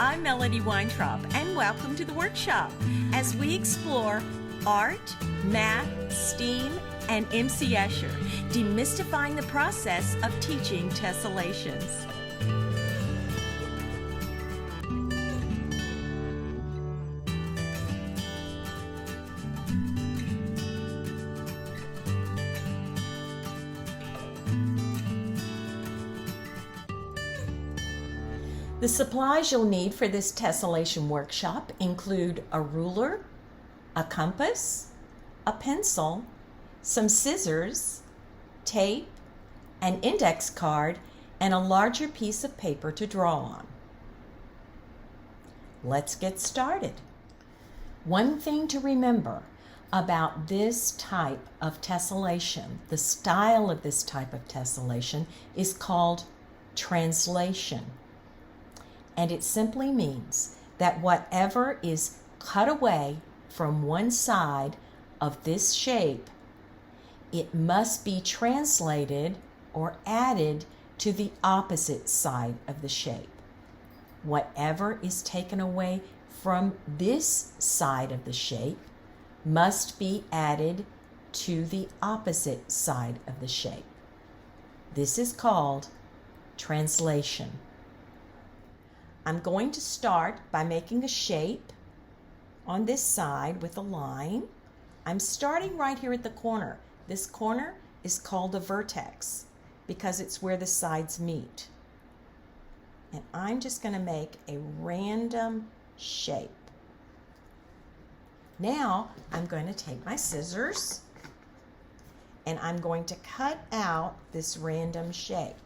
I'm Melody Weintraub, and welcome to the workshop as we explore art, math, STEAM, and MC Escher, demystifying the process of teaching tessellations. The supplies you'll need for this tessellation workshop include a ruler, a compass, a pencil, some scissors, tape, an index card, and a larger piece of paper to draw on. Let's get started. One thing to remember about this type of tessellation, the style of this type of tessellation, is called translation. And it simply means that whatever is cut away from one side of this shape, it must be translated or added to the opposite side of the shape. Whatever is taken away from this side of the shape must be added to the opposite side of the shape. This is called translation. I'm going to start by making a shape on this side with a line. I'm starting right here at the corner. This corner is called a vertex because it's where the sides meet. And I'm just going to make a random shape. Now I'm going to take my scissors and I'm going to cut out this random shape.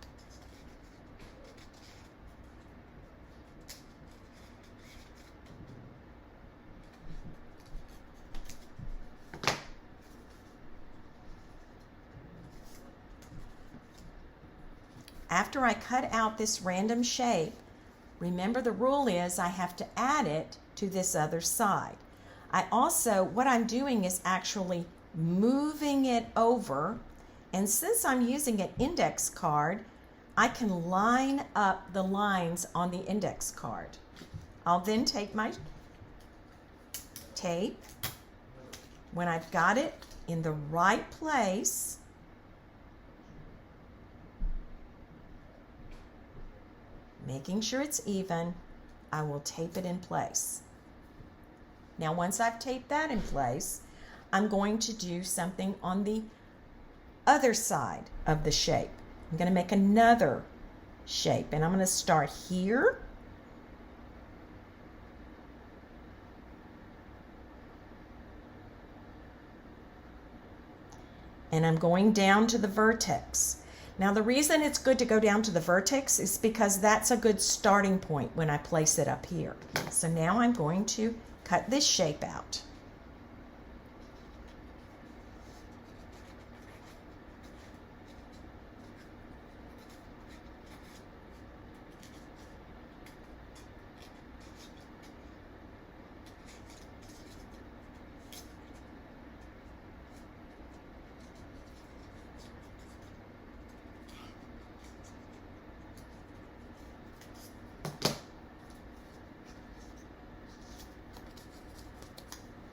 After I cut out this random shape, remember the rule is I have to add it to this other side. What I'm doing is actually moving it over, and since I'm using an index card, I can line up the lines on the index card. I'll then take my tape. When I've got it in the right place, making sure it's even, I will tape it in place. Now, once I've taped that in place, I'm going to do something on the other side of the shape. I'm going to make another shape, and I'm going to start here. And I'm going down to the vertex. Now, the reason it's good to go down to the vertex is because that's a good starting point when I place it up here. So now I'm going to cut this shape out.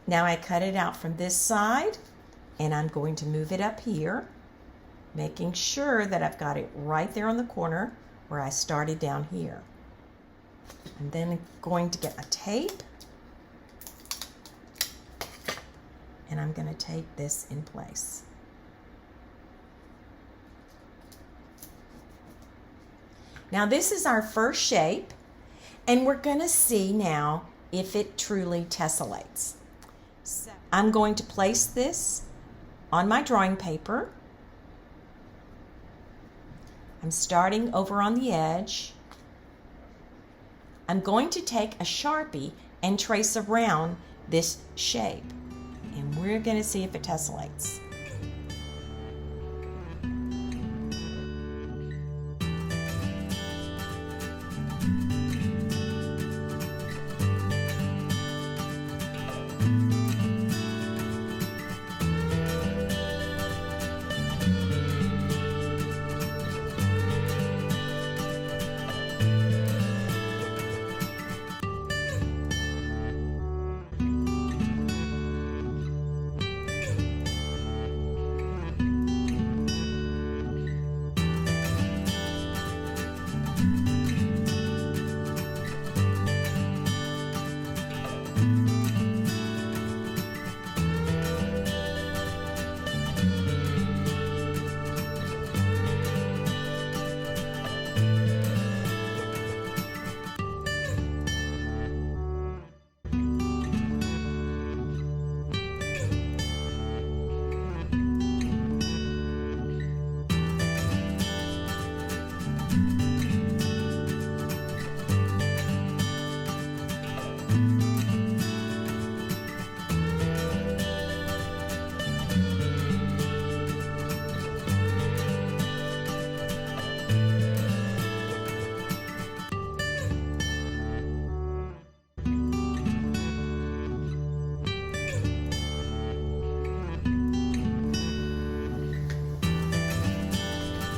Now I cut it out from this side, and I'm going to move it up here, making sure that I've got it right there on the corner where I started down here. I'm then going to get my tape, and I'm going to tape this in place. Now this is our first shape, and we're going to see now if it truly tessellates. I'm going to place this on my drawing paper. I'm starting over on the edge. I'm going to take a Sharpie and trace around this shape, and we're going to see if it tessellates.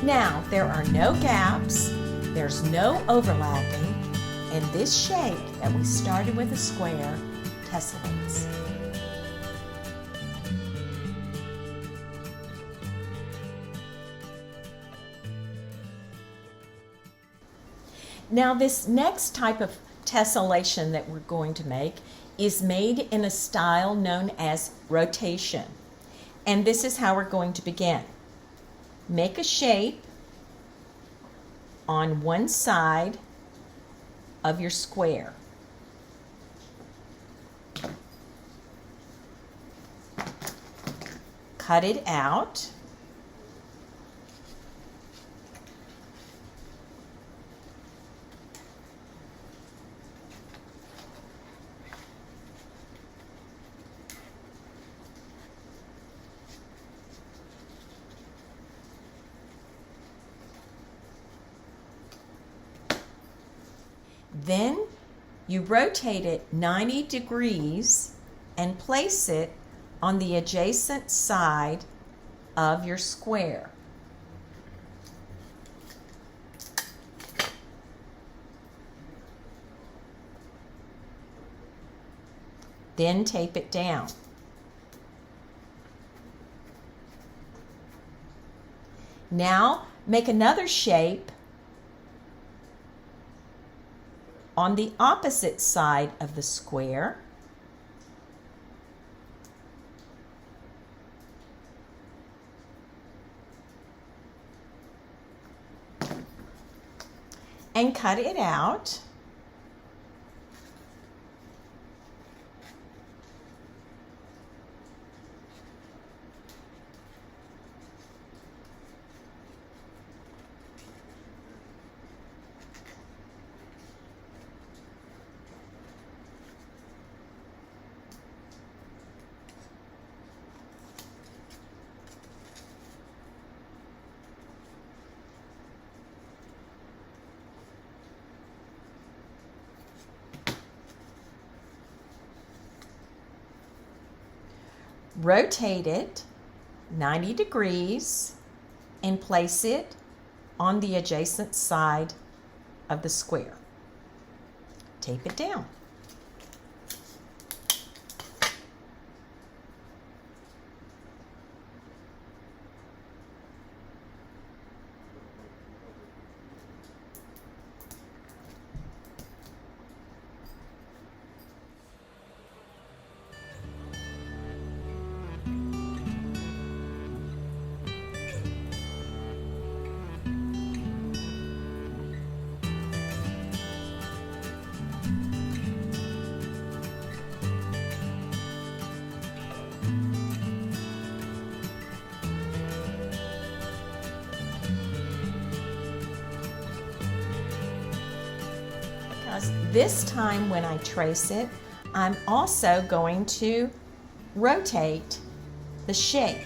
Now, there are no gaps, there's no overlapping, and this shape that we started with a square tessellates. Now, this next type of tessellation that we're going to make is made in a style known as rotation. And this is how we're going to begin. Make a shape on one side of your square. Cut it out. Then you rotate it 90 degrees and place it on the adjacent side of your square. Then tape it down. Now make another shape on the opposite side of the square. And cut it out. Rotate it 90 degrees and place it on the adjacent side of the square. Tape it down. This time when I trace it, I'm also going to rotate the shape.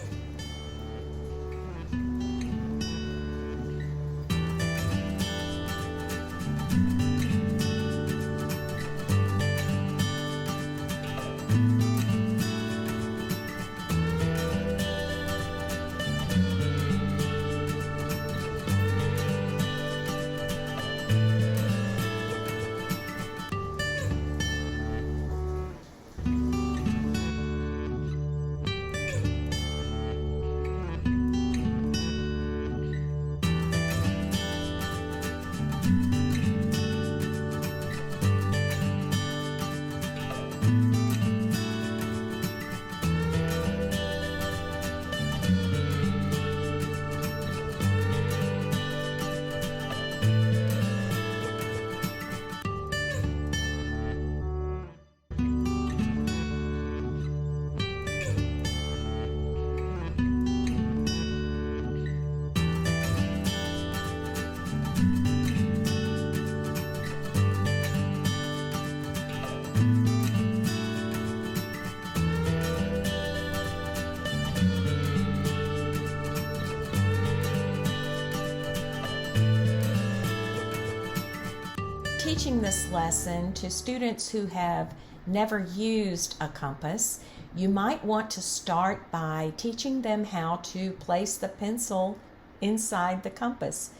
Teaching this lesson to students who have never used a compass, you might want to start by teaching them how to place the pencil inside the compass.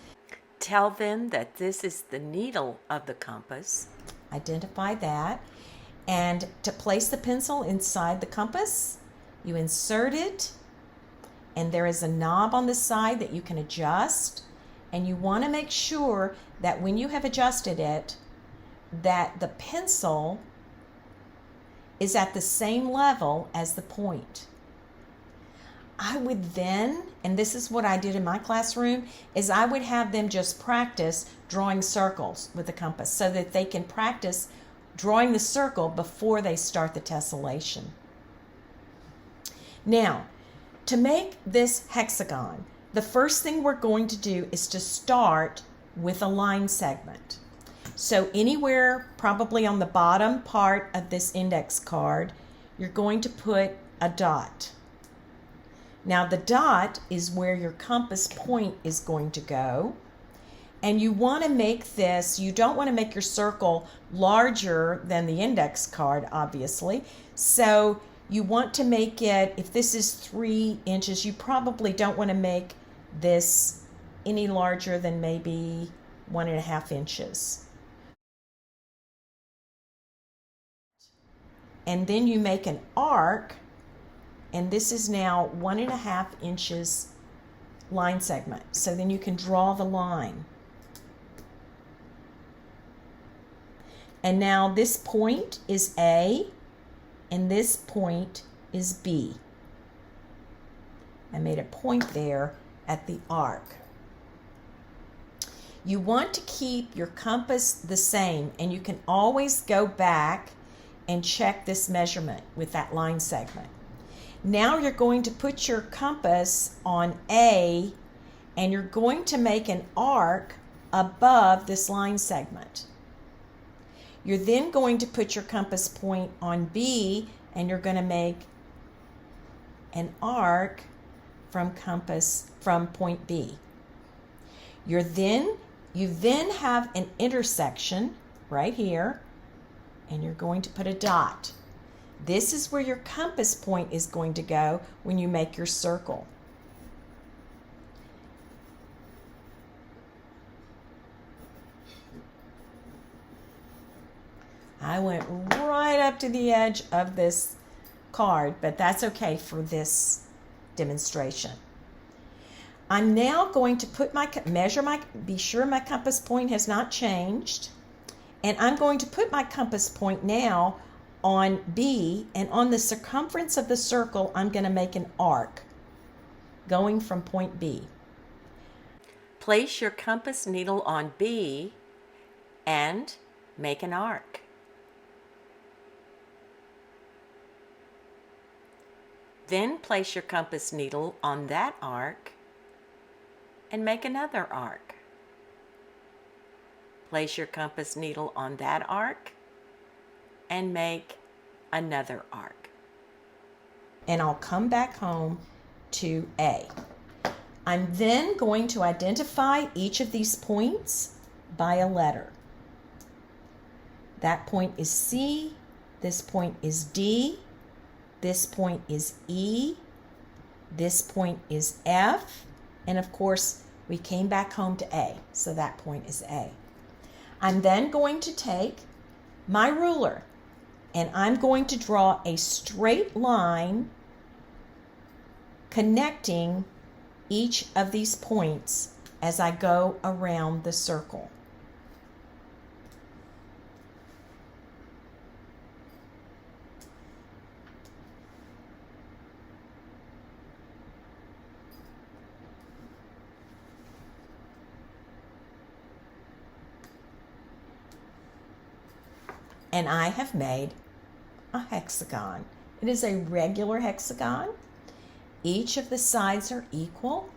Tell them that this is the needle of the compass. Identify that. And to place the pencil inside the compass, you insert it, and there is a knob on the side that you can adjust. And you want to make sure that when you have adjusted it, that the pencil is at the same level as the point. I would then, and this is what I did in my classroom, is I would have them just practice drawing circles with the compass so that they can practice drawing the circle before they start the tessellation. Now, to make this hexagon, the first thing we're going to do is to start with a line segment. So anywhere probably on the bottom part of this index card, you're going to put a dot. Now the dot is where your compass point is going to go. And you want to make this, you don't want to make your circle larger than the index card, obviously. So you want to make it, if this is 3 inches, you probably don't want to make this any larger than maybe 1.5 inches. And then you make an arc, and this is now 1.5 inches line segment. So then you can draw the line. And now this point is A, and this point is B. I made a point there at the arc. You want to keep your compass the same, and you can always go back and check this measurement with that line segment. Now you're going to put your compass on A, and you're going to make an arc above this line segment. You're then going to put your compass point on B, and you're going to make an arc from point B. You then have an intersection right here, and you're going to put a dot. This is where your compass point is going to go when you make your circle. I went right up to the edge of this card, but that's okay for this demonstration. I'm now going to be sure my compass point has not changed, and I'm going to put my compass point now on B, and on the circumference of the circle, I'm going to make an arc going from point B. Place your compass needle on B and make an arc. Then place your compass needle on that arc and make another arc. Place your compass needle on that arc and make another arc. And I'll come back home to A. I'm then going to identify each of these points by a letter. That point is C, this point is D, this point is E, this point is F, and of course we came back home to A, so that point is A. I'm then going to take my ruler and I'm going to draw a straight line connecting each of these points as I go around the circle. And I have made a hexagon. It is a regular hexagon. Each of the sides are equal,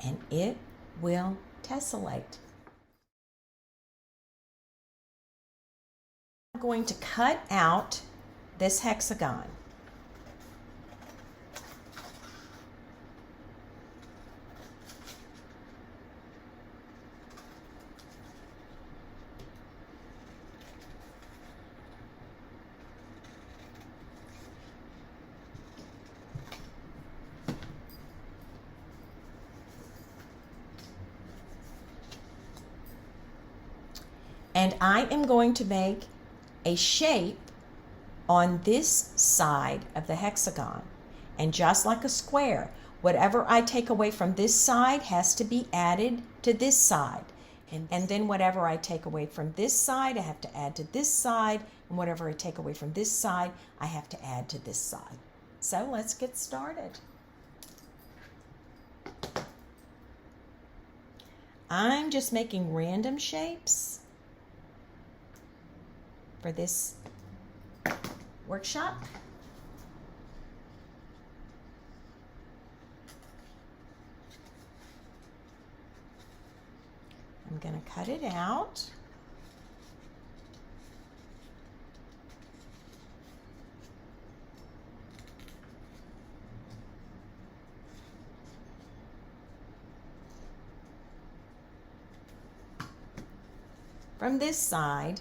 and it will tessellate. I'm going to cut out this hexagon. And I am going to make a shape on this side of the hexagon. And just like a square, whatever I take away from this side has to be added to this side. And then whatever I take away from this side, I have to add to this side. And whatever I take away from this side, I have to add to this side. So let's get started. I'm just making random shapes for this workshop. I'm going to cut it out. From this side,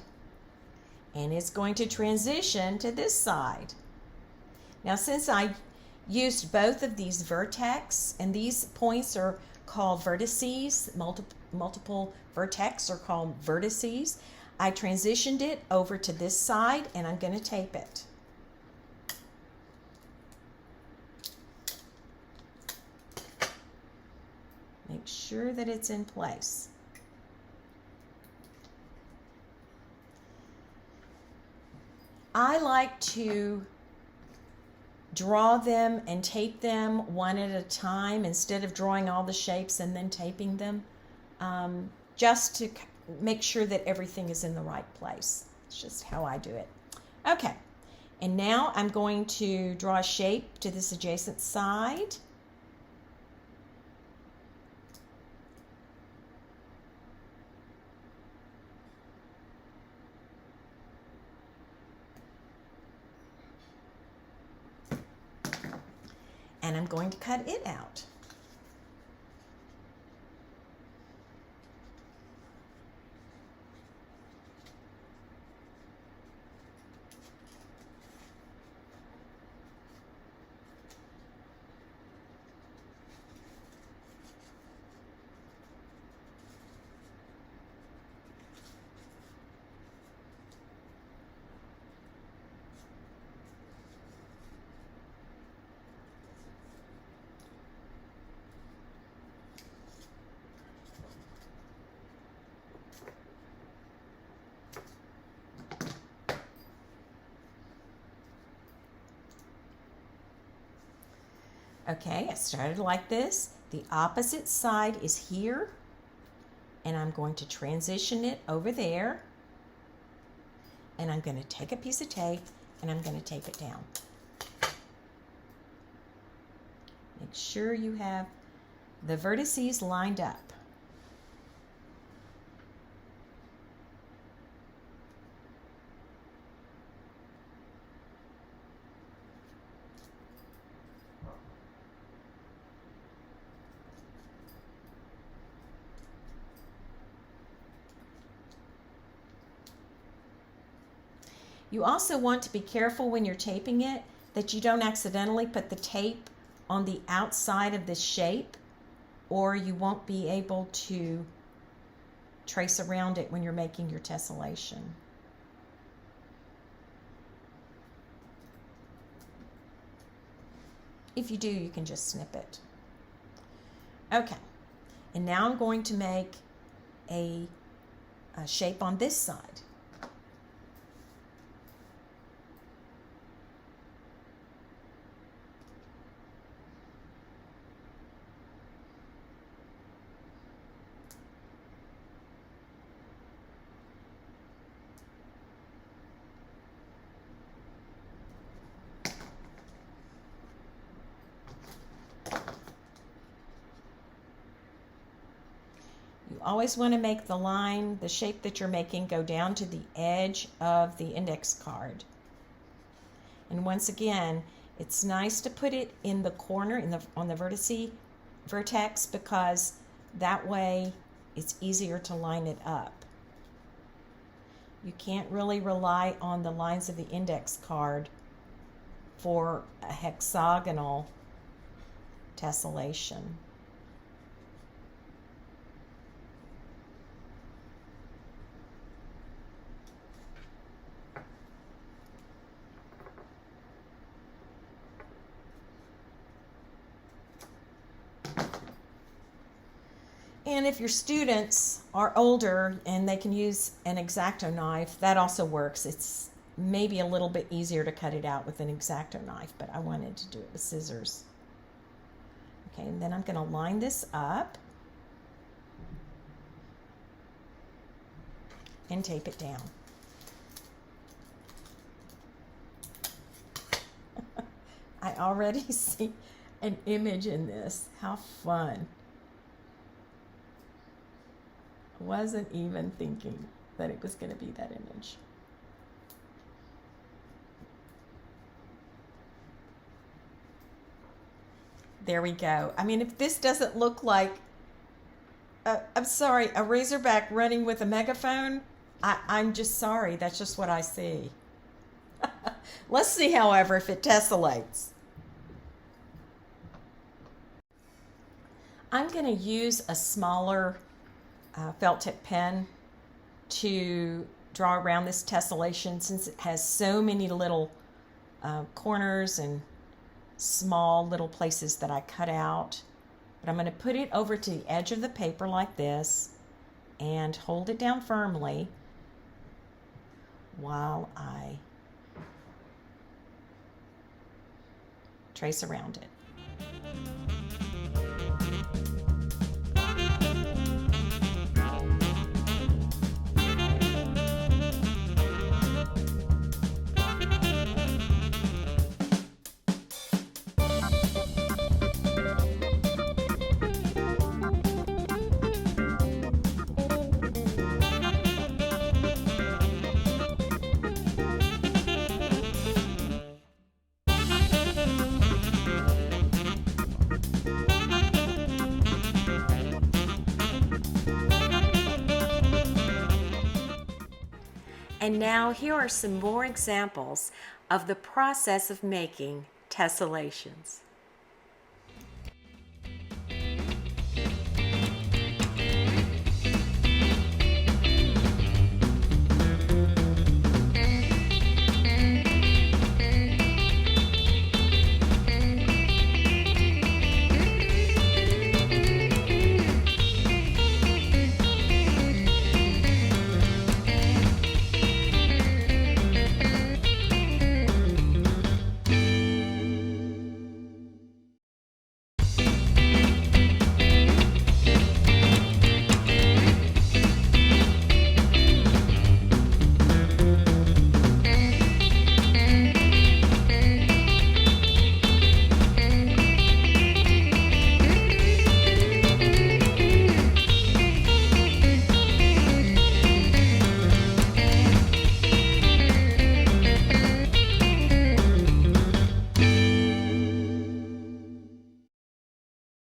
and it's going to transition to this side. Now, since I used both of these vertex, and these points are called vertices, multiple vertex are called vertices, I transitioned it over to this side, and I'm going to tape it. Make sure that it's in place. I like to draw them and tape them one at a time instead of drawing all the shapes and then taping them, just to make sure that everything is in the right place. It's just how I do it. Okay, and now I'm going to draw a shape to this adjacent side. And I'm going to cut it out. Okay, I started like this. The opposite side is here, and I'm going to transition it over there. And I'm going to take a piece of tape, and I'm going to tape it down. Make sure you have the vertices lined up. You also want to be careful when you're taping it that you don't accidentally put the tape on the outside of this shape, or you won't be able to trace around it when you're making your tessellation. If you do, you can just snip it. Okay, and now I'm going to make a shape on this side. You always want to make the line, the shape that you're making, go down to the edge of the index card. And once again, it's nice to put it in the corner, on the vertex, because that way it's easier to line it up. You can't really rely on the lines of the index card for a hexagonal tessellation. if your students are older and they can use an X-Acto knife, that also works. It's maybe a little bit easier to cut it out with an X-Acto knife, but I wanted to do it with scissors. Okay, and then I'm going to line this up and tape it down. I already see an image in this. How fun. I wasn't even thinking that it was going to be that image. There we go. I mean, if this doesn't look like, I'm sorry, a razorback running with a megaphone, I'm just sorry. That's just what I see. Let's see, however, if it tessellates. I'm going to use a smaller felt tip pen to draw around this tessellation since it has so many little corners and small little places that I cut out. But I'm going to put it over to the edge of the paper like this and hold it down firmly while I trace around it. And now here are some more examples of the process of making tessellations.